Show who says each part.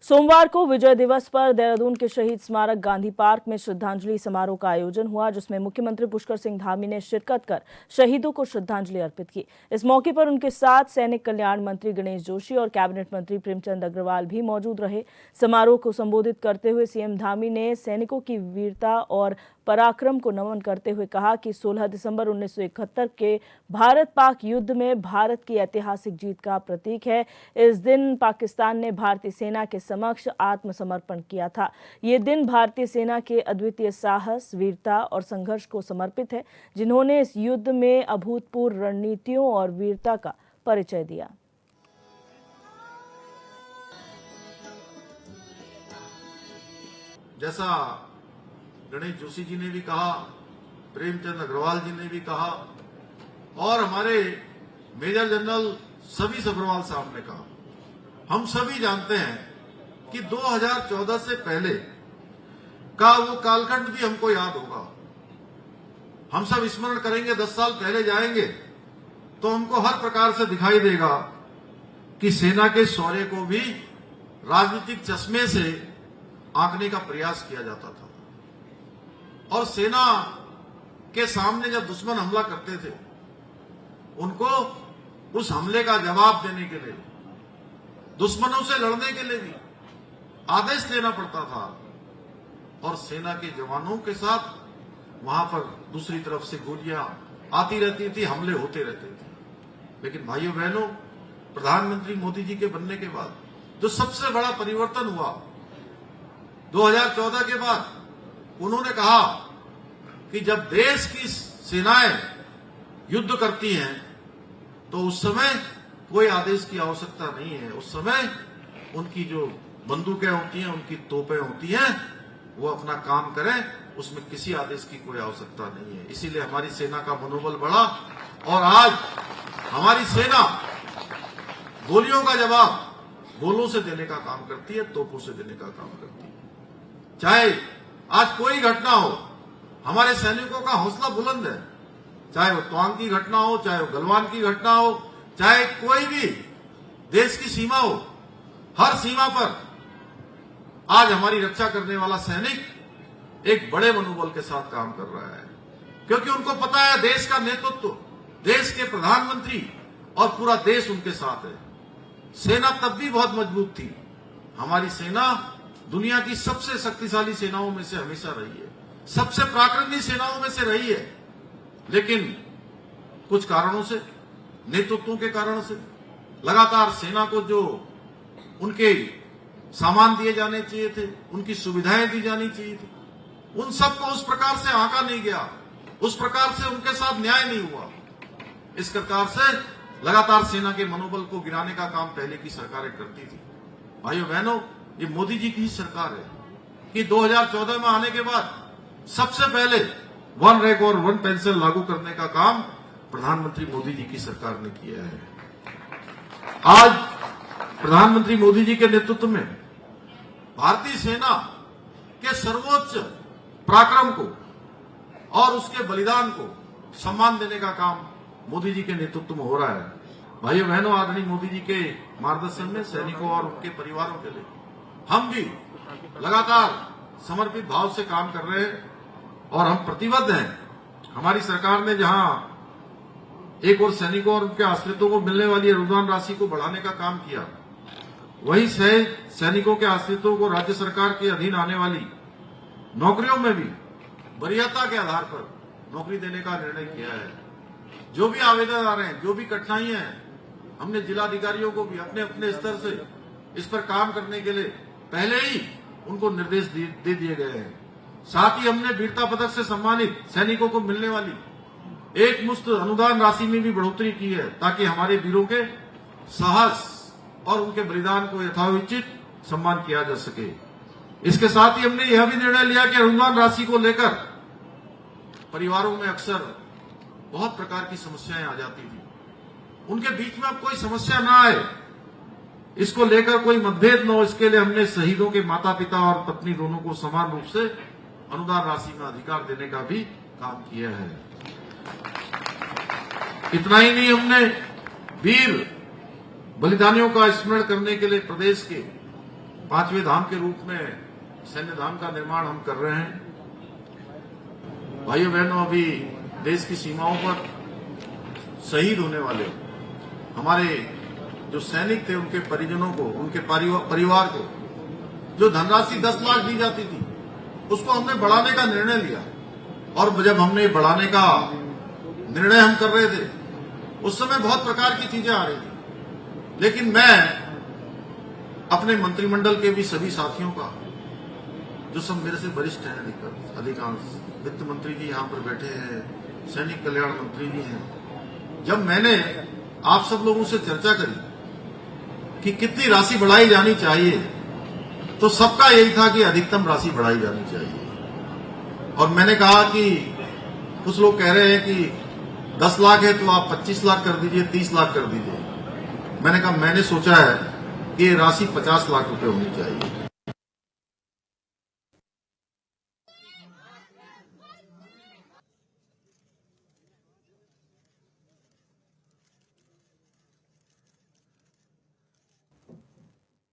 Speaker 1: सोमवार को विजय दिवस पर देहरादून के शहीद स्मारक गांधी पार्क में श्रद्धांजलि समारोह का आयोजन हुआ, जिसमें मुख्यमंत्री पुष्कर सिंह धामी ने शिरकत कर शहीदों को श्रद्धांजलि अर्पित की। इस मौके पर उनके साथ सैनिक कल्याण मंत्री गणेश जोशी और कैबिनेट मंत्री प्रेमचंद अग्रवाल भी मौजूद रहे। समारोह को संबोधित करते हुए सीएम धामी ने सैनिकों की वीरता और पराक्रम को नमन करते हुए कहा कि 16 दिसंबर 1971 के भारत पाक युद्ध में भारत की ऐतिहासिक जीत का प्रतीक है। इस दिन पाकिस्तान ने भारतीय सेना के समक्ष आत्मसमर्पण किया था। ये दिन भारतीय सेना के अद्वितीय साहस, वीरता और संघर्ष को समर्पित है, जिन्होंने इस युद्ध में अभूतपूर्व रणनीतियों और वीरता का परिचय दिया।
Speaker 2: जैसा गणेश जोशी जी ने भी कहा, प्रेमचंद अग्रवाल जी ने भी कहा और हमारे मेजर जनरल सभी सब्रवाल साहब ने कहा, हम सभी जानते हैं कि 2014 से पहले का वो कालखंड भी हमको याद होगा। हम सब स्मरण करेंगे, 10 साल पहले जाएंगे तो हमको हर प्रकार से दिखाई देगा कि सेना के शौर्य को भी राजनीतिक चश्मे से आंकने का प्रयास किया जाता था और सेना के सामने जब दुश्मन हमला करते थे, उनको उस हमले का जवाब देने के लिए, दुश्मनों से लड़ने के लिए भी आदेश देना पड़ता था और सेना के जवानों के साथ वहां पर दूसरी तरफ से गोलियां आती रहती थी, हमले होते रहते थे। लेकिन भाइयों बहनों, प्रधानमंत्री मोदी जी के बनने के बाद जो सबसे बड़ा परिवर्तन हुआ 2014 के बाद, उन्होंने कहा कि जब देश की सेनाएं युद्ध करती हैं तो उस समय कोई आदेश की आवश्यकता नहीं है। उस समय उनकी जो बंदूकें होती हैं, उनकी तोपें होती हैं, वो अपना काम करें, उसमें किसी आदेश की कोई आवश्यकता नहीं है। इसीलिए हमारी सेना का मनोबल बढ़ा और आज हमारी सेना गोलियों का जवाब गोलों से देने का काम करती है, तोपों से देने का काम करती है। चाहे आज कोई घटना हो, हमारे सैनिकों का हौसला बुलंद है। चाहे वो तवांग की घटना हो, चाहे वो गलवान की घटना हो, चाहे कोई भी देश की सीमा हो, हर सीमा पर आज हमारी रक्षा करने वाला सैनिक एक बड़े मनोबल के साथ काम कर रहा है, क्योंकि उनको पता है देश का नेतृत्व, देश के प्रधानमंत्री और पूरा देश उनके साथ है। सेना तब भी बहुत मजबूत थी। हमारी सेना दुनिया की सबसे शक्तिशाली सेनाओं में से हमेशा रही है, सबसे पराक्रमी सेनाओं में से रही है। लेकिन कुछ कारणों से, नेतृत्वों के कारण से, लगातार सेना को जो उनके सामान दिए जाने चाहिए थे, उनकी सुविधाएं दी जानी चाहिए थी, उन सबको उस प्रकार से आंका नहीं गया, उस प्रकार से उनके साथ न्याय नहीं हुआ। इस प्रकार से लगातार सेना के मनोबल को गिराने का काम पहले की सरकारें करती थी। भाइयों बहनों, ये मोदी जी की ही सरकार है कि 2014 में आने के बाद सबसे पहले वन रैंक और वन पेंशन लागू करने का काम प्रधानमंत्री मोदी जी की सरकार ने किया है। आज प्रधानमंत्री मोदी जी के नेतृत्व में भारतीय सेना के सर्वोच्च पराक्रम को और उसके बलिदान को सम्मान देने का काम मोदी जी के नेतृत्व में हो रहा है। भाइयों बहनों, आदरणीय मोदी जी के मार्गदर्शन में सैनिकों और उनके परिवारों के लिए हम भी लगातार समर्पित भाव से काम कर रहे हैं और हम प्रतिबद्ध हैं। हमारी सरकार ने जहां एक और सैनिकों और उनके आश्रितों को मिलने वाली अनुदान राशि को बढ़ाने का काम किया, वहीं सैनिकों के आश्रितों को राज्य सरकार के अधीन आने वाली नौकरियों में भी वरीयता के आधार पर नौकरी देने का निर्णय किया है। जो भी आवेदन आ रहे हैं, जो भी कठिनाइयां हैं, हमने जिलाधिकारियों को भी अपने अपने स्तर से इस पर काम करने के लिए पहले ही उनको निर्देश दे दिए गए हैं। साथ ही हमने वीरता पदक से सम्मानित सैनिकों को मिलने वाली एक मुश्त अनुदान राशि में भी बढ़ोतरी की है, ताकि हमारे वीरों के साहस और उनके बलिदान को यथाउचित सम्मान किया जा सके। इसके साथ ही हमने यह भी निर्णय लिया कि अनुदान राशि को लेकर परिवारों में अक्सर बहुत प्रकार की समस्याएं आ जाती थी, उनके बीच में अब कोई समस्या ना आए, इसको लेकर कोई मतभेद न हो, इसके लिए हमने शहीदों के माता पिता और पत्नी दोनों को समान रूप से अनुदान राशि में अधिकार देने का भी काम किया है। इतना ही नहीं, हमने वीर बलिदानियों का स्मरण करने के लिए प्रदेश के 5वें धाम के रूप में सैन्य धाम का निर्माण हम कर रहे हैं। भाइयों बहनों, अभी देश की सीमाओं पर शहीद होने वाले हमारे जो सैनिक थे, उनके परिजनों को, उनके परिवार को जो धनराशि 10 लाख दी जाती थी, उसको हमने बढ़ाने का निर्णय लिया। और जब हमने बढ़ाने का निर्णय हम कर रहे थे, उस समय बहुत प्रकार की चीजें आ रही थी, लेकिन मैं अपने मंत्रिमंडल के भी सभी साथियों का, जो सब मेरे से वरिष्ठ हैं, अधिकांश वित्त मंत्री जी यहाँ पर बैठे हैं, सैनिक कल्याण मंत्री जी हैं, जब मैंने आप सब लोगों से चर्चा करी कि कितनी राशि बढ़ाई जानी चाहिए, तो सबका यही था कि अधिकतम राशि बढ़ाई जानी चाहिए। और मैंने कहा कि कुछ लोग कह रहे हैं कि 10 लाख है तो आप 25 लाख कर दीजिए, 30 लाख कर दीजिए। मैंने कहा, मैंने सोचा है कि ये राशि 50 लाख रुपए होनी चाहिए।